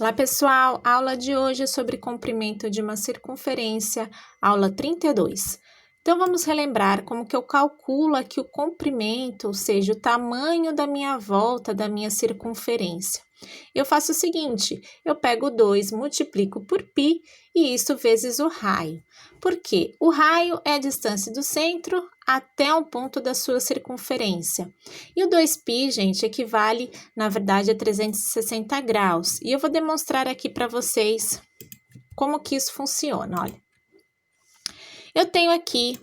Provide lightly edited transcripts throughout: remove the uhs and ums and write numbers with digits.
Olá pessoal, a aula de hoje é sobre comprimento de uma circunferência, aula 32. Então vamos relembrar como que eu calculo aqui o comprimento, ou seja, o tamanho da minha volta da minha circunferência. Eu faço o seguinte, eu pego 2, multiplico por π e isso vezes o raio. Por quê? O raio é a distância do centro até o ponto da sua circunferência. E o 2π, gente, equivale, na verdade, a 360 graus. E eu vou demonstrar aqui para vocês como que isso funciona, olha. Eu tenho aqui,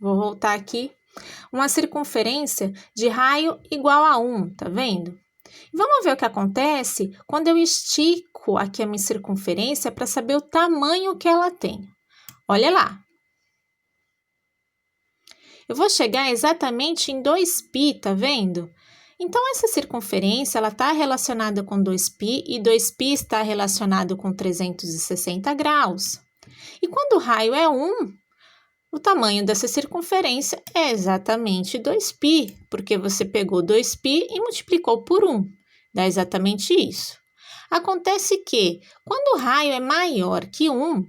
vou voltar aqui, uma circunferência de raio igual a 1, tá vendo? Vamos ver o que acontece quando eu estico aqui a minha circunferência para saber o tamanho que ela tem. Olha lá. Eu vou chegar exatamente em 2π, tá vendo? Então, essa circunferência, ela está relacionada com 2π e 2π está relacionado com 360 graus. E quando o raio é 1, o tamanho dessa circunferência é exatamente 2π, porque você pegou 2π e multiplicou por 1. Dá exatamente isso. Acontece que, quando o raio é maior que 1,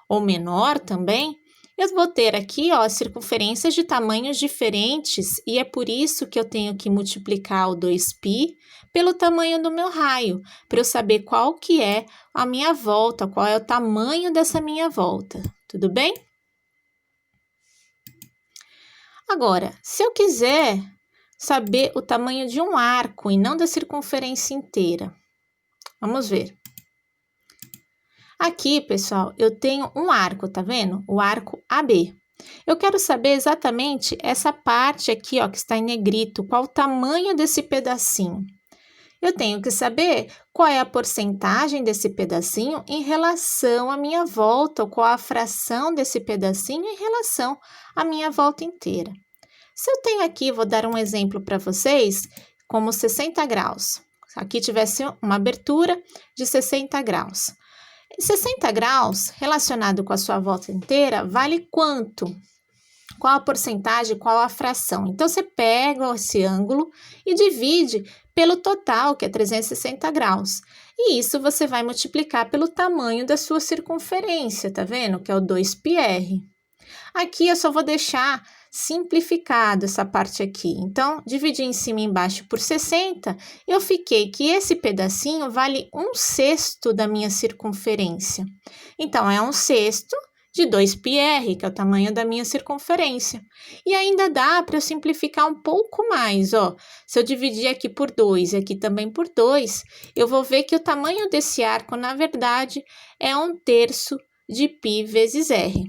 ou menor também, eu vou ter aqui, ó, circunferências de tamanhos diferentes e é por isso que eu tenho que multiplicar o 2π pelo tamanho do meu raio, para eu saber qual que é a minha volta, qual é o tamanho dessa minha volta. Tudo bem? Agora, se eu quiser saber o tamanho de um arco e não da circunferência inteira, vamos ver. Aqui, pessoal, eu tenho um arco, tá vendo? O arco AB. Eu quero saber exatamente essa parte aqui, ó, que está em negrito, qual o tamanho desse pedacinho. Eu tenho que saber qual é a porcentagem desse pedacinho em relação à minha volta, ou qual a fração desse pedacinho em relação à minha volta inteira. Se eu tenho aqui, vou dar um exemplo para vocês, como 60 graus. Aqui tivesse uma abertura de 60 graus. 60 graus, relacionado com a sua volta inteira, vale quanto? Qual a porcentagem, qual a fração? Então, você pega esse ângulo e divide pelo total, que é 360 graus. E isso você vai multiplicar pelo tamanho da sua circunferência, tá vendo? Que é o 2πr. Aqui eu só vou deixar simplificado essa parte aqui. Então, dividi em cima e embaixo por 60, eu fiquei que esse pedacinho vale 1/6 da minha circunferência. Então, é 1/6 de 2πr, que é o tamanho da minha circunferência. E ainda dá para eu simplificar um pouco mais, ó. Se eu dividir aqui por 2 e aqui também por 2, eu vou ver que o tamanho desse arco, na verdade, é 1/3 de π vezes r.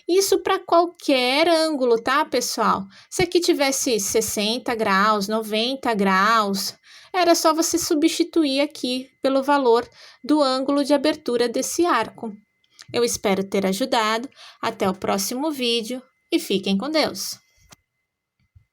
Isso para qualquer ângulo, tá, pessoal? Se aqui tivesse 60 graus, 90 graus, era só você substituir aqui pelo valor do ângulo de abertura desse arco. Eu espero ter ajudado. Até o próximo vídeo e fiquem com Deus!